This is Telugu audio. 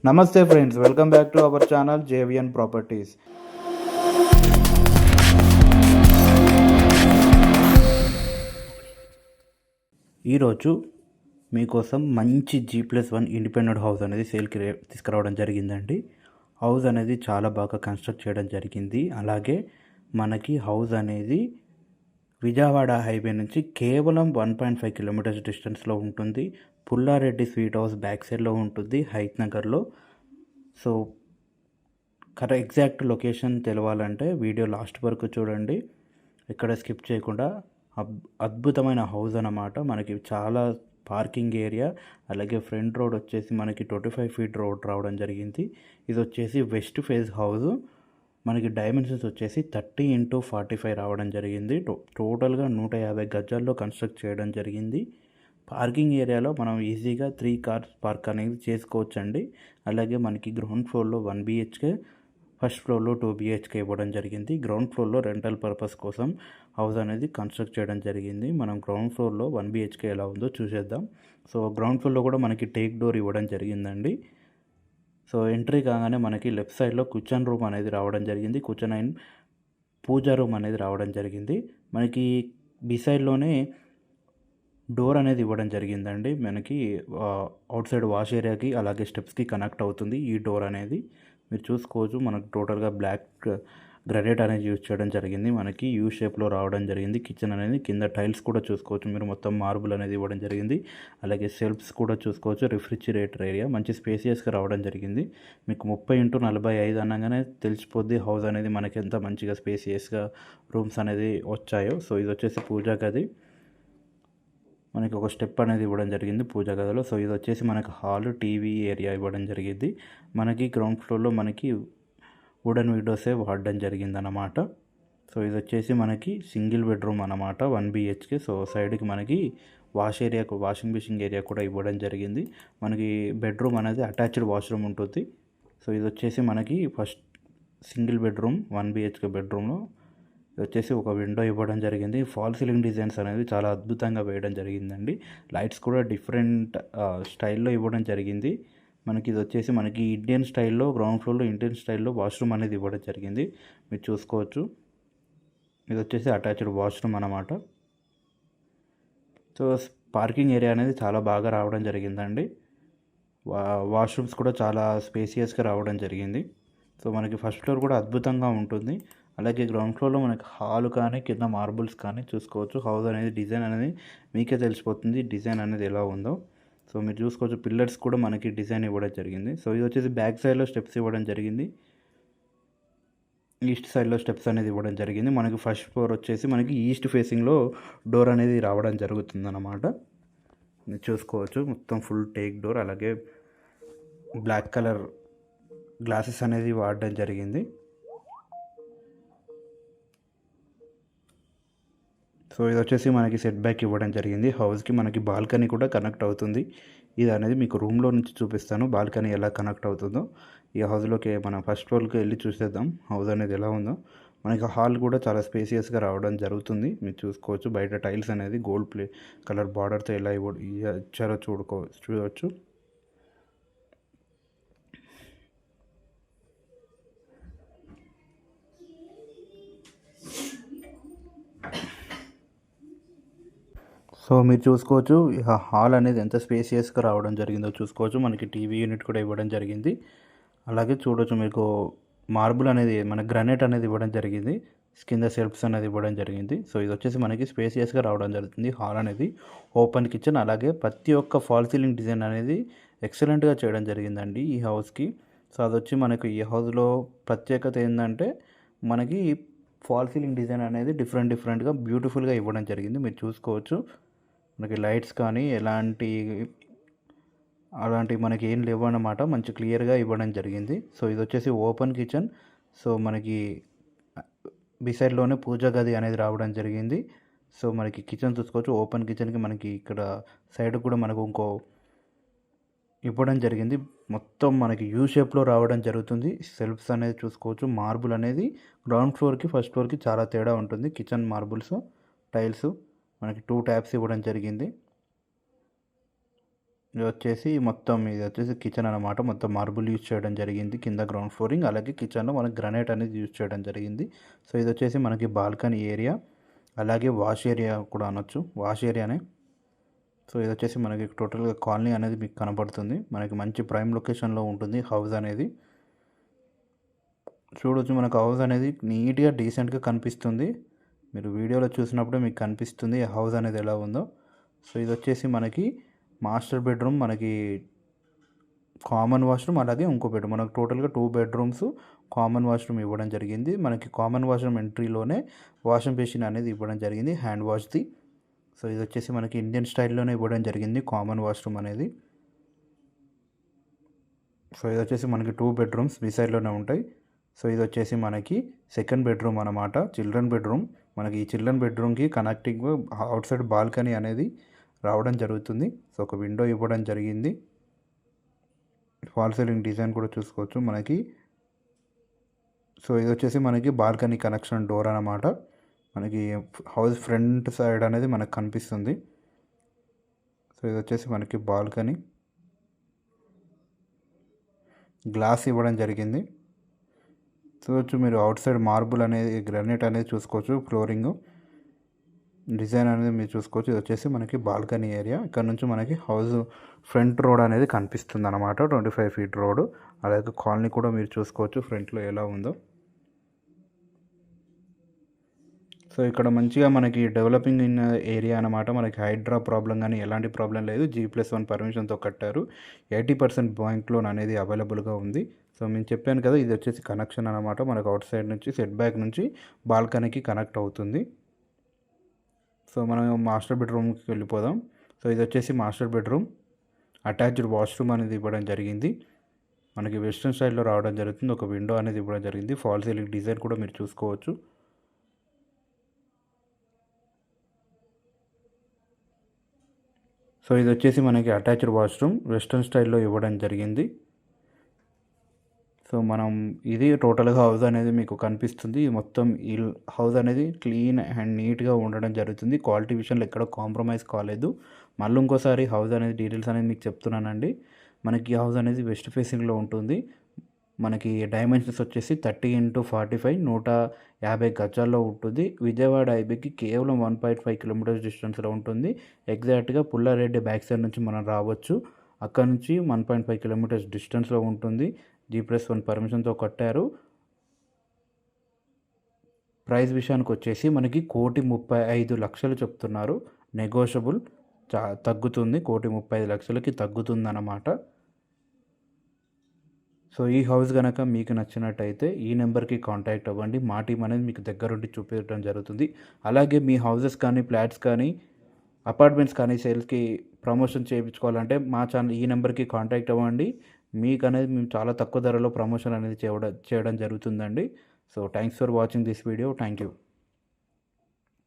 నమస్తే friends, welcome back to our channel JVN properties. ఈరోజు మీకోసం మంచి G+1 ఇండిపెండెంట్ హౌస్ అనేది సేల్కి తీసుకురావడం జరిగిందండి. హౌస్ అనేది చాలా బాగా కన్స్ట్రక్ట్ చేయడం జరిగింది. అలాగే మనకి హౌస్ అనేది విజయవాడ హైవే నుంచి కేవలం 1.5 కిలోమీటర్స్ డిస్టెన్స్లో ఉంటుంది. పుల్లారెడ్డి స్వీట్ హౌస్ బ్యాక్ సైడ్లో ఉంటుంది, హైత్ నగర్లో. సో ఎగ్జాక్ట్ లొకేషన్ తెలవాలంటే వీడియో లాస్ట్ వరకు చూడండి, ఇక్కడ స్కిప్ చేయకుండా. అద్భుతమైన హౌస్ అన్నమాట. మనకి చాలా పార్కింగ్ ఏరియా, అలాగే ఫ్రంట్ రోడ్ వచ్చేసి మనకి 25 ఫీట్ రోడ్ రావడం జరిగింది. ఇది వచ్చేసి వెస్ట్ ఫేస్ హౌస్. మనకి డైమెన్షన్స్ వచ్చేసి 30x45 రావడం జరిగింది. టోటల్గా 150 గజాల్లో కన్స్ట్రక్ట్ చేయడం జరిగింది. పార్కింగ్ ఏరియాలో మనం ఈజీగా 3 కార్స్ పార్క్ అనేది చేసుకోవచ్చండి. అలాగే మనకి గ్రౌండ్ ఫ్లోర్లో 1 BHK, ఫస్ట్ ఫ్లోర్లో 2 BHK ఇవ్వడం జరిగింది. గ్రౌండ్ ఫ్లోర్లో రెంటల్ పర్పస్ కోసం హౌస్ అనేది కన్స్ట్రక్ట్ చేయడం జరిగింది. మనం గ్రౌండ్ ఫ్లోర్లో 1 BHK ఎలా ఉందో చూసేద్దాం. సో గ్రౌండ్ ఫ్లోర్లో కూడా మనకి టేక్ డోర్ ఇవ్వడం జరిగిందండి. సో ఎంట్రీ కాగానే మనకి లెఫ్ట్ సైడ్లో కిచెన్ రూమ్ అనేది రావడం జరిగింది. కిచెన్ అండ్ పూజా రూమ్ అనేది రావడం జరిగింది. మనకి బిసైడ్లోనే డోర్ అనేది ఇవ్వడం జరిగిందండి. మనకి అవుట్ సైడ్ వాష్ ఏరియాకి అలాగే స్టెప్స్కి కనెక్ట్ అవుతుంది ఈ డోర్ అనేది. మీరు చూసుకోవచ్చు, మనకు టోటల్గా బ్లాక్ గ్రానైట్ అనేది యూజ్ చేయడం జరిగింది. మనకి యూ షేప్లో రావడం జరిగింది. కిచెన్ అనేది కింద టైల్స్ కూడా చూసుకోవచ్చు మీరు, మొత్తం మార్బుల్ అనేది ఇవ్వడం జరిగింది. అలాగే సెల్ఫ్స్ కూడా చూసుకోవచ్చు. రిఫ్రిజిరేటర్ ఏరియా మంచి స్పేసియస్గా రావడం జరిగింది. మీకు 30x45 అనగానే తెలిసిపోద్ది హౌస్ అనేది మనకి ఎంత మంచిగా స్పేసియస్గా రూమ్స్ అనేది వచ్చాయో. సో ఇది వచ్చేసి పూజా గది. మనకి ఒక స్టెప్ అనేది ఇవ్వడం జరిగింది పూజా గదిలో. సో ఇది వచ్చేసి మనకి హాల్, టీవీ ఏరియా ఇవ్వడం జరిగింది. మనకి గ్రౌండ్ ఫ్లోర్లో మనకి వుడెన్ విండోసే వాడడం జరిగింది అన్నమాట. సో ఇది వచ్చేసి మనకి సింగిల్ బెడ్రూమ్ అన్నమాట, 1 BHK. సో సైడ్కి మనకి వాషింగ్ మిషన్ ఏరియా కూడా ఇవ్వడం జరిగింది. మనకి బెడ్రూమ్ అనేది అటాచ్డ్ వాష్రూమ్ ఉంటుంది. సో ఇది వచ్చేసి మనకి ఫస్ట్ సింగిల్ బెడ్రూమ్ 1 BHK బెడ్రూమ్లో వచ్చేసి ఒక విండో ఇవ్వడం జరిగింది. ఫాల్ సీలింగ్ డిజైన్స్ అనేది చాలా అద్భుతంగా వేయడం జరిగిందండి. లైట్స్ కూడా డిఫరెంట్ స్టైల్లో ఇవ్వడం జరిగింది. మనకి ఇది వచ్చేసి మనకి ఇండియన్ స్టైల్లో గ్రౌండ్ ఫ్లోర్లో ఇండియన్ స్టైల్లో వాష్రూమ్ అనేది ఇవ్వడం జరిగింది. మీరు చూసుకోవచ్చు, ఇది వచ్చేసి అటాచ్డ్ వాష్రూమ్ అన్నమాట. సో పార్కింగ్ ఏరియా అనేది చాలా బాగా రావడం జరిగిందండి. వాష్రూమ్స్ కూడా చాలా స్పేసియస్గా రావడం జరిగింది. సో మనకి ఫస్ట్ ఫ్లోర్ కూడా అద్భుతంగా ఉంటుంది. అలాగే గ్రౌండ్ ఫ్లోర్లో మనకి హాల్ కానీ కింద మార్బుల్స్ కానీ చూసుకోవచ్చు. హౌస్ అనేది డిజైన్ అనేది మీకే తెలిసిపోతుంది, డిజైన్ అనేది ఎలా ఉందో. సో మీరు చూసుకోవచ్చు, పిల్లర్స్ కూడా మనకి డిజైన్ ఇవ్వడం జరిగింది. సో ఇది వచ్చేసి బ్యాక్ సైడ్లో స్టెప్స్ ఇవ్వడం జరిగింది, ఈస్ట్ సైడ్లో స్టెప్స్ అనేది ఇవ్వడం జరిగింది. మనకి ఫస్ట్ ఫ్లోర్ వచ్చేసి మనకి ఈస్ట్ ఫేసింగ్లో డోర్ అనేది రావడం జరుగుతుంది అన్నమాట. మీరు చూసుకోవచ్చు, మొత్తం ఫుల్ టేక్ డోర్, అలాగే బ్లాక్ కలర్ గ్లాసెస్ అనేది వాడడం జరిగింది. సో ఇది వచ్చేసి మనకి సెట్ బ్యాక్ ఇవ్వడం జరిగింది. హౌస్కి మనకి బాల్కనీ కూడా కనెక్ట్ అవుతుంది. ఇది అనేది మీకు రూమ్లో నుంచి చూపిస్తాను, బాల్కనీ ఎలా కనెక్ట్ అవుతుందో. ఈ హౌస్లోకి మనం ఫస్ట్ ఫ్లోర్కి వెళ్ళి చూసేద్దాం హౌస్ అనేది ఎలా ఉందో. మనకి హాల్ కూడా చాలా స్పేసియస్గా రావడం జరుగుతుంది. మీరు చూసుకోవచ్చు, బయట టైల్స్ అనేది గోల్డ్ కలర్ బార్డర్తో ఎలా ఇచ్చారో చూడవచ్చు. సో మీరు చూసుకోవచ్చు, హాల్ అనేది ఎంత స్పేసియస్గా రావడం జరిగిందో చూసుకోవచ్చు. మనకి టీవీ యూనిట్ కూడా ఇవ్వడం జరిగింది. అలాగే చూడవచ్చు, మీకు మార్బుల్ అనేది మన గ్రానైట్ అనేది ఇవ్వడం జరిగింది. కింద సెల్ఫ్స్ అనేది ఇవ్వడం జరిగింది. సో ఇది వచ్చేసి మనకి స్పేసియస్గా రావడం జరుగుతుంది. హాల్ అనేది ఓపెన్ కిచెన్, అలాగే ప్రతి ఒక్క ఫాల్ సీలింగ్ డిజైన్ అనేది ఎక్సలెంట్గా చేయడం జరిగిందండి ఈ హౌస్కి. సో అది వచ్చి మనకి ఈ హౌస్లో ప్రత్యేకత ఏంటంటే మనకి ఫాల్ సీలింగ్ డిజైన్ అనేది డిఫరెంట్గా బ్యూటిఫుల్గా ఇవ్వడం జరిగింది. మీరు చూసుకోవచ్చు, మనకి లైట్స్ కానీ అలాంటి మనకి ఏం లేవు అన్నమాట, మంచి క్లియర్గా ఇవ్వడం జరిగింది. సో ఇది వచ్చేసి ఓపెన్ కిచెన్. సో మనకి బిసైడ్లోనే పూజా గది అనేది రావడం జరిగింది. సో మనకి కిచెన్ చూసుకోవచ్చు, ఓపెన్ కిచెన్కి మనకి ఇక్కడ సైడ్ కూడా మనకు ఇంకో ఇవ్వడం జరిగింది. మొత్తం మనకి యూ షేప్లో రావడం జరుగుతుంది. సెల్ఫ్స్ అనేది చూసుకోవచ్చు. మార్బుల్ అనేది గ్రౌండ్ ఫ్లోర్కి ఫస్ట్ ఫ్లోర్కి చాలా తేడా ఉంటుంది. కిచెన్ మార్బుల్స్, టైల్స్ మనకి 2 ట్యాప్స్ ఇవ్వడం జరిగింది. ఇది వచ్చేసి మొత్తం ఇది వచ్చేసి కిచెన్ అనమాట. మొత్తం మార్బుల్ యూజ్ చేయడం జరిగింది కింద గ్రౌండ్ ఫ్లోరింగ్. అలాగే కిచెన్లో మనకి గ్రానైట్ అనేది యూజ్ చేయడం జరిగింది. సో ఇది వచ్చేసి మనకి బాల్కనీ ఏరియా, అలాగే వాష్ ఏరియా కూడా అనొచ్చు, వాష్ ఏరియానే. సో ఇది వచ్చేసి మనకి టోటల్గా కాలనీ అనేది మీకు కనపడుతుంది. మనకి మంచి ప్రైమ్ లొకేషన్లో ఉంటుంది హౌస్ అనేది. చూడొచ్చు మనకు హౌస్ అనేది నీట్గా డీసెంట్గా కనిపిస్తుంది. మీరు వీడియోలో చూసినప్పుడే మీకు కనిపిస్తుంది హౌస్ అనేది ఎలా ఉందో. సో ఇది వచ్చేసి మనకి మాస్టర్ బెడ్రూమ్, మనకి కామన్ వాష్రూమ్, అలాగే ఇంకో బెడ్రూమ్. మనకు టోటల్గా 2 బెడ్రూమ్స్, కామన్ వాష్రూమ్ ఇవ్వడం జరిగింది. మనకి కామన్ వాష్రూమ్ ఎంట్రీలోనే వాషింగ్ మెషిన్ అనేది ఇవ్వడం జరిగింది, హ్యాండ్ వాష్ది. సో ఇది వచ్చేసి మనకి ఇండియన్ స్టైల్లోనే ఇవ్వడం జరిగింది కామన్ వాష్రూమ్ అనేది. సో ఇది వచ్చేసి మనకి 2 బెడ్రూమ్స్ మీ సైడ్లోనే ఉంటాయి. సో ఇది వచ్చేసి మనకి సెకండ్ బెడ్రూమ్ అనమాట, చిల్డ్రన్ బెడ్రూమ్. మనకి ఈ చిల్డ్రన్ బెడ్రూమ్కి కనెక్టింగ్ అవుట్ సైడ్ బాల్కనీ అనేది రావడం జరుగుతుంది. సో ఒక విండో ఇవ్వడం జరిగింది. ఫాల్ సీలింగ్ డిజైన్ కూడా చూసుకోవచ్చు మనకి. సో ఇది వచ్చేసి మనకి బాల్కనీ కనెక్షన్ డోర్ అన్నమాట. మనకి హౌస్ ఫ్రంట్ సైడ్ అనేది మనకు కనిపిస్తుంది. సో ఇది వచ్చేసి మనకి బాల్కనీ, గ్లాస్ ఇవ్వడం జరిగింది. చూడొచ్చు మీరు అవుట్ సైడ్ మార్బుల్ అనేది, గ్రానైట్ అనేది చూసుకోవచ్చు. ఫ్లోరింగ్ డిజైన్ అనేది మీరు చూసుకోవచ్చు. ఇది వచ్చేసి మనకి బాల్కనీ ఏరియా. ఇక్కడ నుంచి మనకి హౌస్ ఫ్రంట్ రోడ్ అనేది కనిపిస్తుంది అనమాట, 25 ఫీట్ రోడ్. అలాగే కాలనీ కూడా మీరు చూసుకోవచ్చు ఫ్రంట్లో ఎలా ఉందో. సో ఇక్కడ మంచిగా మనకి డెవలపింగ్ ఇన్ ఏరియా అనమాట. మనకి హైడ్రా ప్రాబ్లం కానీ ఎలాంటి ప్రాబ్లం లేదు. G+1 పర్మిషన్తో కట్టారు. 80% బ్యాంక్ లోన్ అనేది అవైలబుల్గా ఉంది. సో నేను చెప్పాను కదా, ఇది వచ్చేసి కనెక్షన్ అనమాట. మనకు అవుట్ సైడ్ నుంచి సెట్ బ్యాక్ నుంచి బాల్కనీకి కనెక్ట్ అవుతుంది. సో మనం మాస్టర్ బెడ్రూమ్కి వెళ్ళిపోదాం. సో ఇది వచ్చేసి మాస్టర్ బెడ్రూమ్, అటాచ్డ్ వాష్రూమ్ అనేది ఇవ్వడం జరిగింది. మనకి వెస్ట్రన్ స్టైల్లో రావడం జరుగుతుంది. ఒక విండో అనేది ఇవ్వడం జరిగింది. ఫాల్ సీలింగ్ డిజైన్ కూడా మీరు చూసుకోవచ్చు. సో ఇది వచ్చేసి మనకి అటాచ్డ్ వాష్రూమ్ వెస్ట్రన్ స్టైల్లో ఇవ్వడం జరిగింది. సో మనం ఇది టోటల్గా హౌస్ అనేది మీకు కనిపిస్తుంది. మొత్తం ఈ హౌస్ అనేది క్లీన్ అండ్ నీట్గా ఉండడం జరుగుతుంది. క్వాలిటీ విషయంలో ఎక్కడ కాంప్రమైజ్ కాలేదు. మళ్ళీ ఇంకోసారి హౌస్ అనేది డీటెయిల్స్ అనేది మీకు చెప్తున్నానండి. మనకి హౌస్ అనేది వెస్ట్ ఫేసింగ్లో ఉంటుంది. మనకి డైమెన్షన్స్ వచ్చేసి 30x45, 150 గజాల్లో ఉంటుంది. విజయవాడ హైవేకి కేవలం 1.5 కిలోమీటర్స్ డిస్టెన్స్లో ఉంటుంది. ఎగ్జాక్ట్గా పుల్లారెడ్డి బ్యాక్ సైడ్ నుంచి మనం రావచ్చు. అక్కడ నుంచి 1.5 కిలోమీటర్స్ డిస్టెన్స్లో ఉంటుంది. G+1 పర్మిషన్తో కట్టారు. ప్రైస్ విషయానికి వచ్చేసి మనకి 1,35,00,000 చెప్తున్నారు. నెగోషియబుల్ తగ్గుతుంది, 1,35,00,000కి తగ్గుతుందన్నమాట. సో ఈ హౌస్ కనుక మీకు నచ్చినట్టయితే ఈ నెంబర్కి కాంటాక్ట్ అవ్వండి. మా టీం అనేది మీకు దగ్గరుండి చూపించడం జరుగుతుంది. అలాగే మీ హౌసెస్ కానీ, ఫ్లాట్స్ కానీ, అపార్ట్మెంట్స్ కానీ సేల్స్కి ప్రమోషన్ చేయించుకోవాలంటే మా ఛానల్ ఈ నెంబర్కి కాంటాక్ట్ అవ్వండి. మీకు అనేది మేము చాలా తక్కువ ధరలో ప్రమోషన్ అనేది చేయడం జరుగుతుందండి. So thanks for watching this video. Thank you.